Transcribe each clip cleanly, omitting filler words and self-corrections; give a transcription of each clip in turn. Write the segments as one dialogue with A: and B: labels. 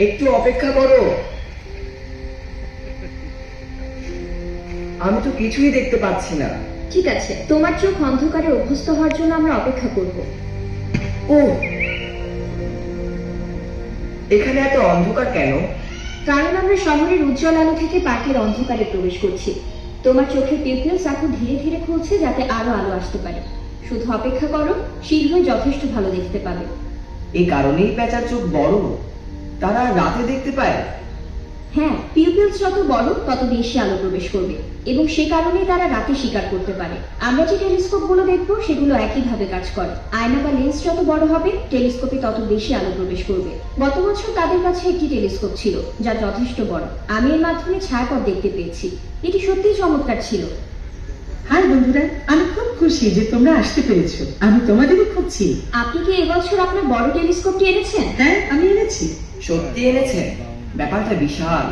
A: একটু অপেক্ষা করো, আমি তো কিছুই দেখতে পাচ্ছি না।
B: ঠিক আছে, তোমার চোখ অন্ধকারে অভ্যস্ত হওয়ার জন্য আমরা অপেক্ষা করব।
A: ও, এখানে এত অন্ধকার কেন?
B: কারণ আমরা শহরের উজ্জ্বল আলো থেকে পার্কের অন্ধকারে প্রবেশ করছি। তোমার চোখের পিউপিলস এখন ধীরে ধীরে খুলছে যাতে আরো আলো আসতে পারে। শুধু অপেক্ষা করো, শীঘ্রই যথেষ্ট ভালো দেখতে পাবে।
A: এই কারণেই পেঁচার চোখ বড়, তারা রাতে দেখতে পায়।
B: হ্যাঁ, পিউপিলস যত বড় তত বেশি আলো প্রবেশ করবে এবং সে কারণেই তারা রাতে শিকার করতে পারে। আমরা যে টেলিস্কোপগুলো দেখবো সেগুলো একইভাবে কাজ করে। আয়না বা লেন্স যত বড় হবে টেলিস্কোপে তত বেশি আলো প্রবেশ করবে। গত বছর তাদের কাছে একটি টেলিস্কোপ ছিল যা যথেষ্ট বড়। আমি এর মাধ্যমে ছায়াপথ দেখতে পেয়েছি। এটি সত্যিই চমৎকার ছিল।
C: হাই বন্ধুরা, আমি খুব খুশি যে তোমরা আসতে পেরেছো। আমি তোমাদেরই খুঁজছি।
B: আপনি কি এবছর আপনার বড় টেলিস্কোপটি এনেছেন?
C: হ্যাঁ, আমি এনেছি।
A: সত্যি এনেছেন? ব্যাপারটা বিশাল,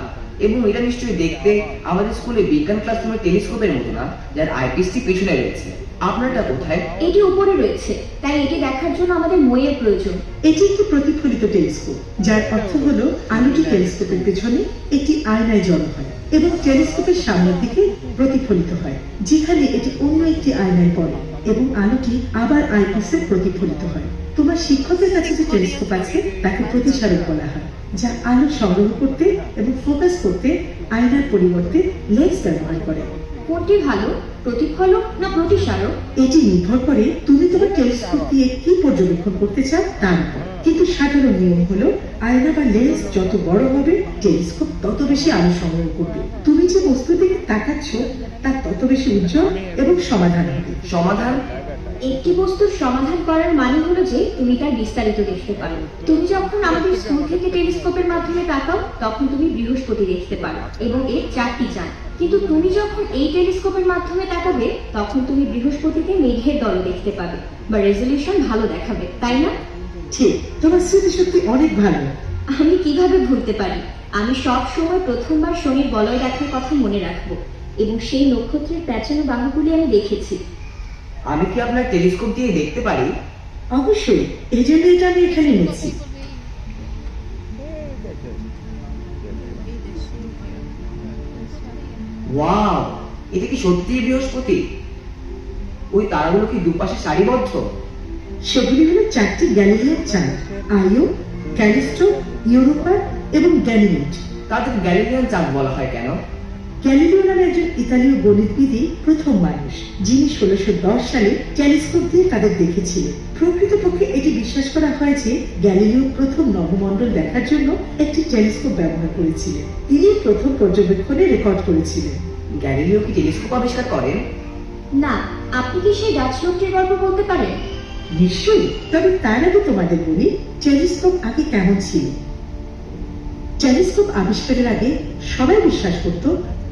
A: এবং এটা নিশ্চয়ই দেখতে আমাদের স্কুলে বিজ্ঞান ক্লাসরুমের টেলিস্কোপের মতো না, যার আইপিসটি পেছনে রয়েছে। আপনারটা কোথায়?
B: এটি উপরে রয়েছে, তাই এটি দেখার জন্য আমাদের মইয়ের প্রয়োজন।
C: এটি একটি প্রতিফলিত টেলিস্কোপ, যার অর্থ হলো আলোটি টেলিস্কোপের পেছনে একটি আয়নায় জড়ো হয় এবং টেলিস্কোপের সামনের দিকে প্রতিফলিত হয়, যেখানে এটি অন্য একটি আয়নায় পড়ে এবং আলোটি আবার আইপিসে প্রতিফলিত হয়। তোমার শিক্ষকের কাছে যে টেলিস্কোপ আছে তাকে প্রতিসারক বলা হয়, যা আলো সংগ্রহ করতে এবং ফোকাস করতে আয়নার পরিবর্তে লেন্স ব্যবহার করে।
B: কোনটি ভালো, প্রতিফলক না প্রতিসারক?
C: এটি নির্ভর করে তুমি তোমার টেলিস্কোপ দিয়ে কি পর্যবেক্ষণ করতে চাও তার উপর। কিন্তু সাধারণ নিয়ম হলো আয়না বা লেন্স যত বড় হবে টেলিস্কোপ তত বেশি আলো সংগ্রহ করবে। তুমি যে বস্তুর দিকে তাকাচ্ছ তা তত বেশি উজ্জ্বল এবং সমাধান হবে।
A: সমাধান?
B: একটি বস্তুর সমাধান করার মানে হলো যে তুমি তার বিস্তারিত দেখতে পারো। তুমি যখন আমাদের স্কুল থেকে টেলিস্কোপের মাধ্যমে তাকাও তখন তুমি বৃহস্পতি দেখতে পারো এবং এর 4টি চাঁদ। কিন্তু তুমি যখন এই টেলিস্কোপের মাধ্যমে তাকাবে তখন তুমি বৃহস্পতিতে মেঘের দল দেখতে পাবে, বা রেজলিউশন ভালো দেখাবে, তাই না?
C: ঠিক, তোমার স্মৃতি সত্যি অনেক ভালো।
B: আমি কিভাবে ভুলতে পারি? আমি সব সময় প্রথমবার শনির বলয় দেখার কথা মনে রাখবো এবং সেই নক্ষত্রের প্যাঁচানো বাহুগুলি আমি দেখেছি।
A: আমি কি আপনার টেলিস্কোপ দিয়ে দেখতে পারি?
C: অবশ্যই, এই জন্য এটা আমি এখানে এনেছি।
A: ওয়াও, এটা কি সত্যিই বৃহস্পতি? ওই তারাগুলো কি দুপাশে সারিবদ্ধ?
C: সেগুলি হলো 4টি গ্যালিলিয়ান চাঁদ: আইও, ক্যালিস্টো, ইউরোপা এবং গ্যানিমেড।
A: তাদের গ্যালিলিয়ান চাঁদ বলা হয় কেন?
C: গ্যালিলিও নামে একজন ইতালীয় গণিতবিদই প্রথম মানুষ যিনি 1610 সালে টেলিস্কোপ দিয়ে তাদের দেখেছিলেন। প্রকৃতপক্ষে এটি বিশ্বাস করা হয় যে গ্যালিলিও প্রথম নবমণ্ডল দেখার জন্য একটি টেলিস্কোপ ব্যবহার করেছিলেন। তিনি প্রথম পর্যবেক্ষণে রেকর্ড করেছিলেন।
A: গ্যালিলিও কি টেলিস্কোপ আবিষ্কার করেন?
B: না, আপনি কি সেই ডাচ লোকটির গল্প বলতে পারেন?
C: নিশ্চয়ই, তবে তার আগে তোমাদের বলি টেলিস্কোপ আগে কেমন ছিল। টেলিস্কোপ আবিষ্কারের আগে সবাই বিশ্বাস করত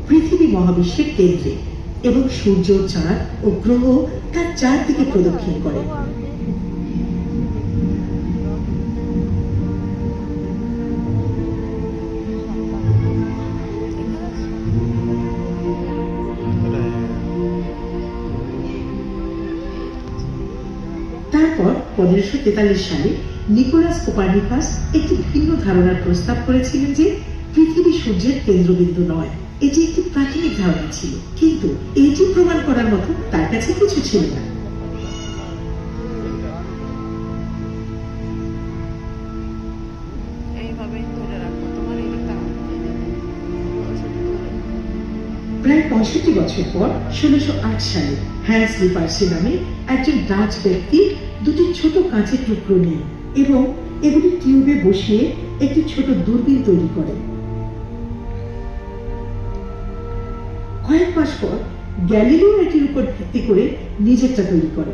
C: পৃথিবী মহাবিশ্বের কেন্দ্রে এবং সূর্য, চাঁদ ও গ্রহ তার চারদিকে প্রদক্ষিণ করে। তারপর 1543 সালে নিকোলাস কোপার্নিকাস একটি ভিন্ন ধারণার প্রস্তাব করেছিলেন যে পৃথিবী সূর্যের কেন্দ্রবিন্দু নয়। এটি একটি প্রাথমিক ধারণা ছিল, কিন্তু এটি প্রমাণ করার মতো তার কাছে কিছু ছিল না। প্রায় 65 বছর পর 1608 সালে হ্যান্স লিপার্সি নামে একজন ডাচ ব্যক্তি দুটি ছোট কাঁচের টুকরো নিয়ে এবং এগুলি টিউবে বসিয়ে একটি ছোট দূরবীন তৈরি করে। কয়েক মাস পর গ্যালিলিও এটির উপর ভিত্তি করে নিজেরটা তৈরি করে।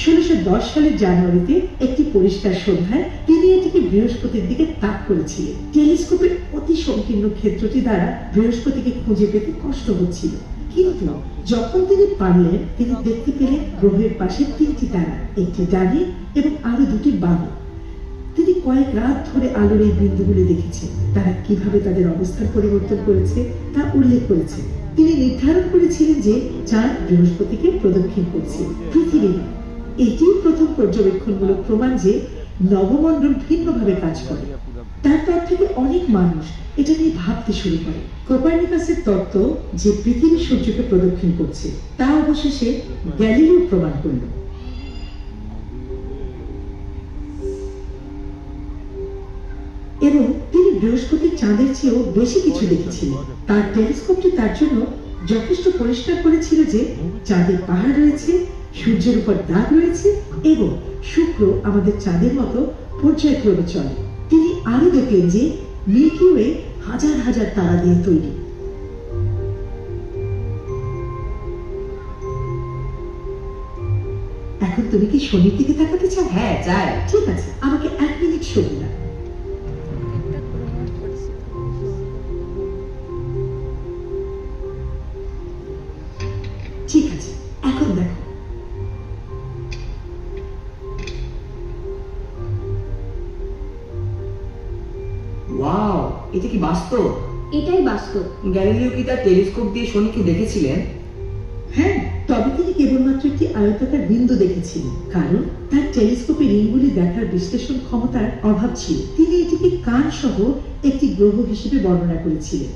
C: 1610 সালের জানুয়ারিতে একটি পরিষ্কার সন্ধ্যায় তিনি এটিকে বৃহস্পতির দিকে তাক করেছিলেন। টেলিস্কোপের অতি সংকীর্ণ ক্ষেত্রটি দ্বারা বৃহস্পতিকে খুঁজে পেতে কষ্ট হচ্ছিল, কিন্তু যখন তিনি পারলেন তিনি দেখতে পেলেন গ্রহের পাশে 3টি তারা, একটি ডানে এবং আরো 2টি বামে। তিনি কয়েক রাত ধরে আলোর এই বিন্দুগুলি দেখেছেন, তারা কিভাবে তাদের অবস্থান পরিবর্তন করেছে তা উল্লেখ করেছে। তিনি নির্ধারণ করেছিলেন যে চাঁদ বৃহস্পতিকে প্রদক্ষিণ করছে, পৃথিবী। এটি প্রথম পর্যবেক্ষণমূলক প্রমাণ যে নবমণ্ডল ভিন্নভাবে কাজ করে। তারপর থেকে অনেক মানুষ এটা নিয়ে ভাবতে শুরু করে। কোপার্নিকাসের তত্ত্ব যে পৃথিবী সূর্যকে প্রদক্ষিণ করছে তা অবশেষে গ্যালিলিও প্রমাণ করল। এবং তিনি বৃহস্পতির চাঁদের চেয়েও বেশি কিছু দেখেছিলেন। তার টেলিস্কোপটি তার জন্য যথেষ্ট পরিষ্কার করেছিল যে চাঁদের পাহাড় রয়েছে, সূর্যের উপর দাগ রয়েছে এবং শুক্র আমাদের চাঁদের মতো পর্যায়ক্রমে চলে। তিনি আরো দেখলেন যে মিল্কি ওয়ে হাজার হাজার তারা দিয়ে তৈরি। এখন তুমি কি শনির দিকে তাকাতে চাও?
A: হ্যাঁ, চাই।
C: ঠিক আছে, আমাকে 1 মিনিট সময় দাও। ঠিক আছে, এখন দেখো।
A: ওয়াও, এটা কি বাস্তব?
B: এটাই বাস্তব।
A: গ্যালিলিও কি তার টেলিস্কোপ দিয়ে শনিকে দেখেছিলেন?
C: হ্যাঁ, তবে তিনি কেবলমাত্র একটি আয়তাকার বিন্দু দেখেছিলেন, কারণ তার টেলিস্কোপে রিংগুলি দেখার বিশ্লেষণ ক্ষমতার অভাব ছিল। তিনি এটিকে কান সহ একটি গ্রহ হিসেবে বর্ণনা করেছিলেন।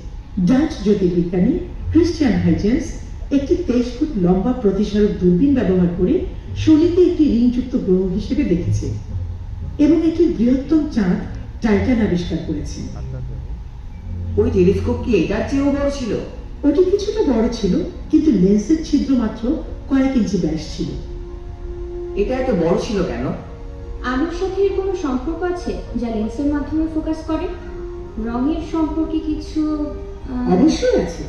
C: ডাচ জ্যোতির্বিজ্ঞানী ক্রিশ্চিয়ান হাইজেন্স একটি 23 ফুট লম্বা প্রতিসারক দূরবীন ব্যবহার করে শনিকে একটি রিংযুক্ত গ্রহ হিসেবে দেখেছেন এবং একটি বৃহত্তম চাঁদ টাইটান আবিষ্কার করেছেন।
A: ওই টেলিস্কোপ কি এটার চেয়েও বড় ছিল?
C: ওটি কিছুটা বড় ছিল, কিন্তু লেন্সের ছিদ্র মাত্র কয়েক ইঞ্চি ব্যাস ছিল।
A: এটা এত বড় ছিল কেন?
B: আলোর সাথে এর কোনো সম্পর্ক আছে যা লেন্সের মাধ্যমে ফোকাস করে? রঙের সম্পর্কে কিছু
C: অবশ্যই আছে।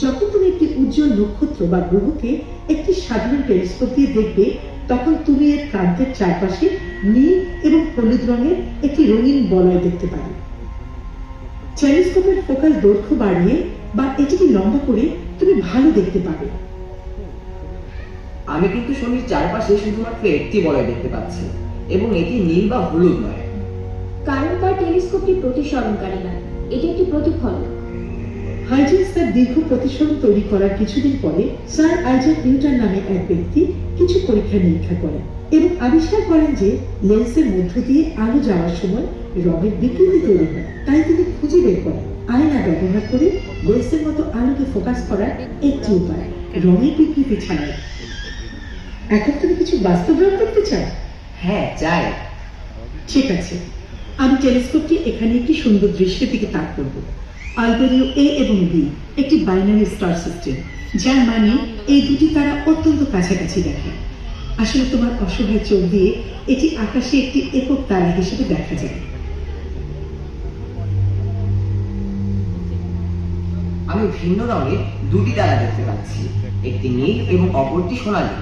C: যখন তুমি একটি উজ্জ্বল নক্ষত্র বা গ্রহকে একটি সাধারণ টেলিস্কোপ দিয়ে দেখবে, তখন তুমি এর প্রান্তের চারপাশে নীল এবং হলুদ রঙের একটি রঙিন বলয় দেখতে পাবে। টেলিস্কোপের ফোকাল দৈর্ঘ্য বাড়িয়ে বা এটিকে লম্বা করে তুমি ভালো দেখতে পাবে।
A: আমি কিন্তু শনির চারপাশে শুধুমাত্র একটি বলয় দেখতে পাচ্ছি এবং এটি নীল বা হলুদ নয়।
B: কারণ তার টেলিস্কোপটি প্রতিসরণকারী নয়, এটি একটি প্রতিফলক।
C: হাইজেন্স তার দীর্ঘ প্রতিসরণ তৈরি করার কিছুদিন পরে স্যার আইজাক নিউটন নামে এক ব্যক্তি কিছু পরীক্ষা নিরীক্ষা করেন এবং আবিষ্কার করেন যে লেন্সের মধ্য দিয়ে আলো যাওয়ার সময় রঙের বিকৃতি তৈরি হয়। তাই তিনি খুঁজে বের করেন আয়না ব্যবহার করে লেন্সের মতো আলোকে ফোকাস করার একটি উপায়, রঙের বিকৃতি ছাড়াই। এখন তুমি কিছু বাস্তব রং দেখতে চাও?
A: হ্যাঁ, চাই।
C: ঠিক আছে, আমি টেলিস্কোপটি এখানে একটি সুন্দর দৃশ্যের দিকে তাক করব। আলবেরিও এ এবং বি একটি বাইনারি স্টার সিস্টেম, যার মানে এই দুটি তারা অত্যন্ত কাছাকাছি দেখে। আসলে তোমার অসহায় চোখ দিয়ে এটি আকাশে একটি একক তারা হিসেবে দেখা যায়।
A: আমি ভিন্ন রঙের দুটি তারা দেখতে পাচ্ছি, একটি নীল এবং অপরটি সোনালী।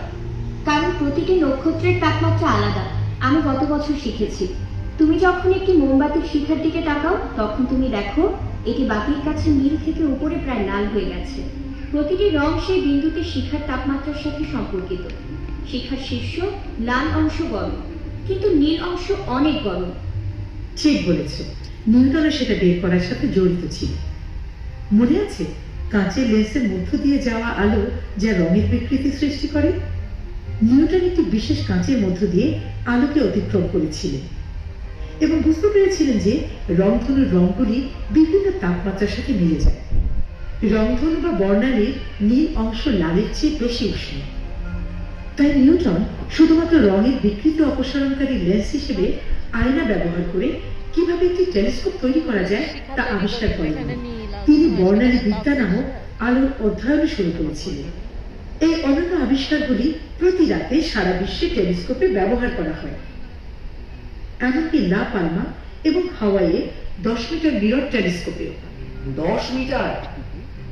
B: কারণ প্রতিটি নক্ষত্রের তাপমাত্রা আলাদা। আমি গত বছর শিখেছি। তুমি যখন একটি মোমবাতির শিখার দিকে তাকাও, তখন তুমি দেখো এটি বাতির কাছে নীল থেকে উপরে প্রায় লাল হয়ে গেছে। প্রতিটি রং সেই বিন্দুতে শিখার তাপমাত্রার সাথে সম্পর্কিত। শিখার শীর্ষ লাল অংশ গরম, কিন্তু নীল অংশ অনেক গরম।
C: ঠিক বলেছ, নিউটনও সেটা বের করার সাথে জড়িত ছিল। মনে আছে কাঁচের লেন্সের মধ্য দিয়ে যাওয়া আলো যা রঙের বিকৃতি সৃষ্টি করে? নিউটন একটি বিশেষ কাঁচের মধ্য দিয়ে আলোকে অতিক্রম করেছিলেন এবং বুঝতে পেরেছিলেন যে রংধনুর রঙগুলি বিভিন্ন তাপমাত্রার সাথে মিলে যায়। রংধনু বা বর্ণালীর নীল অংশ লালের চেয়ে বেশি উষ্ণ। তাই নিউটন শুধুমাত্র রঙের বিকৃতি অপসারণকারী লেন্স হিসেবে আয়না ব্যবহার করে কিভাবে একটি টেলিস্কোপ তৈরি করা যায় তা আবিষ্কার করেন। তিনি বর্ণালী বিদ্যা নামক আলোর অধ্যয়ন শুরু করেছিলেন। এই অনন্য আবিষ্কারগুলি প্রতি রাতে সারা বিশ্বে টেলিস্কোপে ব্যবহার করা হয়। এমনকি লা পালমা এবং হাওয়াইয়ে 10 মিটার মিরর টেলিস্কোপে।
A: 10 মিটার?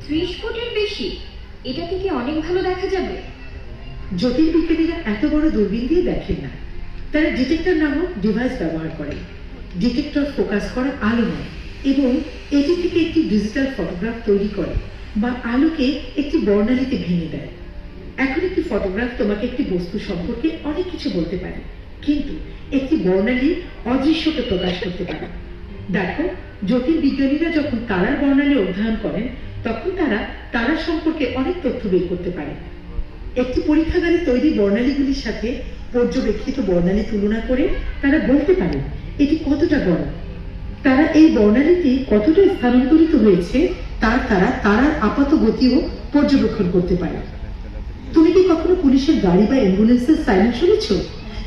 B: 30 ফুটের বেশি? এটা থেকে অনেক ভালো দেখা যাবে।
C: জ্যোতির্বিজ্ঞানীরা এত বড় দূরবীন দিয়ে দেখেন না, তারা ডিটেক্টর নামক ডিভাইস ব্যবহার করেন। ডিটেক্টর ফোকাস করা আলো নয় এবং এটি থেকে একটি ডিজিটাল ফটোগ্রাফ তৈরি করে বা আলোকে একটি বর্ণালীতে ভেঙে দেয়। এখন একটি ফটোগ্রাফ তোমাকে একটি বস্তু সম্পর্কে অনেক কিছু বলতে পারে, কিন্তু একটি বর্ণালী অদৃশ্যকে প্রকাশ করতে পারে। দেখো, জ্যোতির্বিজ্ঞানীরা যখন তারার বর্ণালী অধ্যয়ন করেন, তখন তারা তারা সম্পর্কে অনেক তথ্য বের করতে পারে। একটি পরীক্ষাগারে তৈরি বর্ণালীগুলির সাথে পর্যবেক্ষিত বর্ণালী তুলনা করে তারা বলতে পারে এটি কতটা বড়। তারা এই বর্ণালীটি কতটা স্থানান্তরিত হয়েছে তার তারার আপাত গতিও পর্যবেক্ষণ করতে পারে। তুমি কি কখনো পুলিশের গাড়ি বা অ্যাম্বুলেন্সের সাইরেন শুনেছ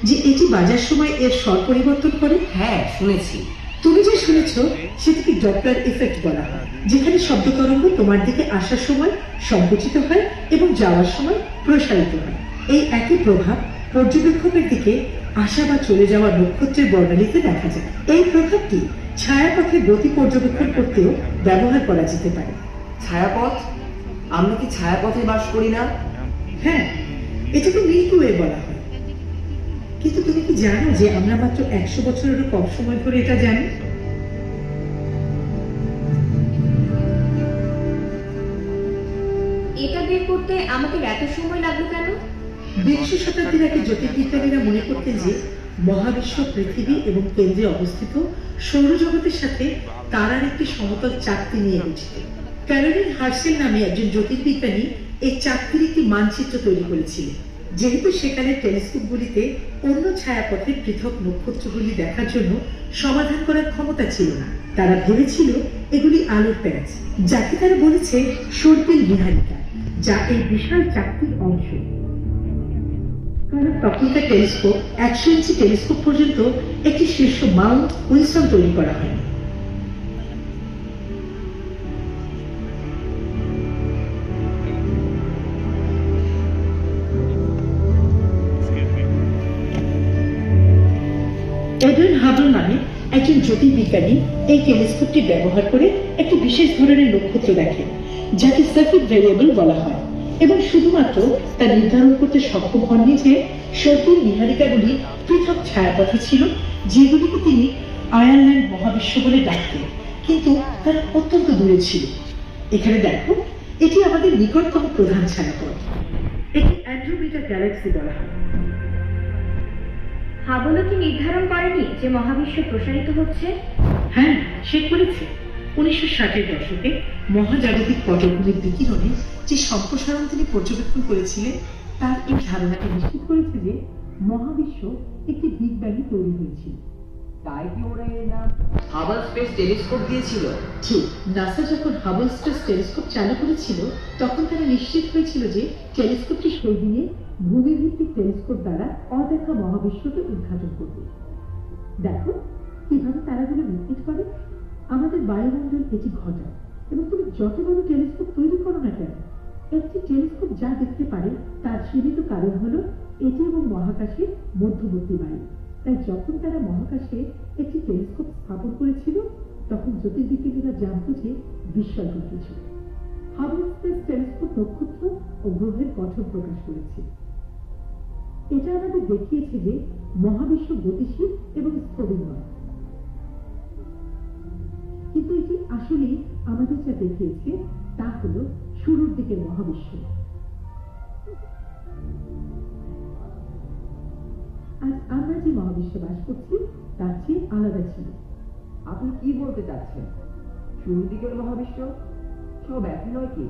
C: যে এটি বাজার সময় এর স্বর পরিবর্তন করে?
A: হ্যাঁ, শুনেছি।
C: তুমি যে শুনেছ সেটাকে ডপলার এফেক্ট বলা হয়, যেখানে শব্দ তরঙ্গ তোমার দিকে আসার সময় সংকুচিত হয় এবং যাওয়ার সময় প্রসারিত হয়। এই একই প্রভাব পর্যবেক্ষকের দিকে আসা বা চলে যাওয়া নক্ষত্রের বর্ণালীতে দেখা যায়। এই প্রভাবটি ছায়াপথের গতি পর্যবেক্ষণ করতেও ব্যবহার করা যেতে পারে।
A: ছায়াপথ? আমরা কি ছায়াপথে বাস করি না?
C: হ্যাঁ, এটাকে মিল্কি ওয়ে বলা হয়। কিন্তু তুমি কি জানো যে আমরা মাত্র 100 বছরেরও কম সময় ধরে এটা জানি?
B: এটা বের করতে আমাদের এত সময় লাগলো কেন?
C: 20 শতাব্দীর আগে জ্যোতির্বিজ্ঞানীরা মনে করতেন যে মহাবিশ্ব পৃথিবী এবং কেন্দ্রে অবস্থিত সৌরজগতের সাথে তারার একটি সমতল চাকতি নিয়ে গঠিত। ক্যারোলিন হার্সেল নামে একজন জ্যোতির্বিজ্ঞানী এই চাকতির একটি মানচিত্র তৈরি করেছিলেন। যেহেতু সেকালের টেলিস্কোপগুলিতে অন্য ছায়াপথের পৃথক নক্ষত্রগুলি দেখার জন্য সমাধান করার ক্ষমতা ছিল না, তারা ভেবেছিল এগুলি আলোর প্যাচ, যাকে তারা বলেছে সর্পিল নিহারিকা, যা এই বিশাল চাকতির অংশ। কারণ তখনকার টেলিস্কোপ 100 ইঞ্চি টেলিস্কোপ পর্যন্ত একটি শীর্ষ মাউন্ট উইলসন তৈরি করা হয়। এডওয়ার্ড হাবল নামে একজন জ্যোতির্বিজ্ঞানী এই টেলিস্কোপটি ব্যবহার করে একটি বিশেষ ধরনের নক্ষত্র দেখেন, যাকে সার্কিট ভেরিয়েবল বলা হয়, এবং শুধুমাত্র তা নির্ধারণ করতে সক্ষম হননি যে সর্পিল নিহারিকাগুলি পৃথক ছায়াপথে ছিল, যেগুলিকে তিনি আয়ারল্যান্ড মহাবিশ্ব বলে ডাকতেন, কিন্তু তারা অত্যন্ত দূরে ছিল। এখানে দেখো, এটি আমাদের নিকটতম প্রধান ছায়াপথ। এটি অ্যান্ড্রোমেডা গ্যালাক্সি বলা হয়।
B: হাবলও কি নির্ধারণ করেনি যে মহাবিশ্ব প্রসারিত হচ্ছে?
C: হ্যাঁ, সে করেছে। 1960-এর দশকে মহাজাগতিক পটভূমির বিকিরণে যে সম্প্রসারণ তিনি পর্যবেক্ষণ করেছিলেন তার এই ধারণাকে নিশ্চিত করেছে যে মহাবিশ্ব একটি বিগ ব্যাঙে তৈরি হয়েছিল।
A: তাই কি ওরা এর নাম হাবল স্পেস টেলিস্কোপ দিয়েছিল?
C: ঠিক, নাসা যখন হাবল স্পেস টেলিস্কোপ চালু করেছিল তখন তারা নিশ্চিত হয়েছিল যে টেলিস্কোপটি সেই দিনে ভূমিভিত্তিক টেলিস্কোপ দ্বারা অদেখা মহাবিশ্বকে উদ্ঘাটন করবে। দেখো কিভাবে তারাগুলো রিপিট করে। আমাদের বায়ুমণ্ডল এটি ঘটায়, এবং তুমি যত বড় টেলিস্কোপ তৈরি করো না কেন, একটি টেলিস্কোপ যা দেখতে পারে তার সীমিত কারণ হলো এটি এবং মহাকাশের মধ্যবর্তী বায়ু। তাই যখন তারা মহাকাশে একটি টেলিস্কোপ স্থাপন করেছিল তখন জ্যোতির্বিজ্ঞানীরা জানত যে বিস্ময় ঘটেছিল। হাবল স্পেস টেলিস্কোপ নক্ষত্র ও গ্রহের গঠন প্রকাশ করেছে। এটা আমাদের দেখিয়েছে যে মহাবিশ্ব গতিশীল এবং স্থবির নয়, কিন্তু এটি আসলে আমাদের যা দেখিয়েছে তা হলো শুরুর দিকের মহাবিশ্ব। আজ আমরা যে মহাবিশ্বে বাস করছি তার চেয়ে আলাদা ছিল।
A: আপনি কি বলতে চাচ্ছেন? শুরুর দিকের মহাবিশ্ব সব একই নয় কি?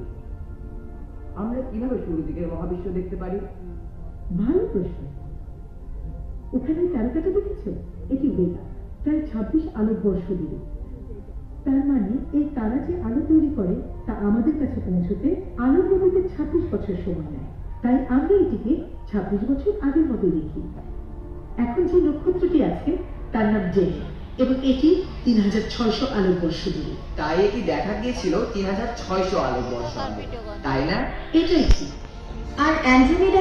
A: আমরা কিভাবে শুরুর দিকের মহাবিশ্ব দেখতে পারি?
C: ভালো প্রশ্ন। ওখানে তারকাটা দেখেছো? এটি বেগা, প্রায় 26 আলোকবর্ষ দূরে। তার মানে এই তারা যে আলো তৈরি করে তা আমাদের কাছে পৌঁছতে আলোর গতিতে 26 বছর সময় নেয়। তাই আমরা এটিকে 26 বছর আগের মতো দেখি। এখন যে নক্ষত্রটি আছে তার নাম জেনে, এবং এটি 3600 আলোকবর্ষ দূরে।
A: তাই এটি দেখা গিয়েছিল 3600 আলোকবর্ষ আগে, তাই না?
C: এটাই ঠিক।
B: আর অ্যান্ড্রোমেডা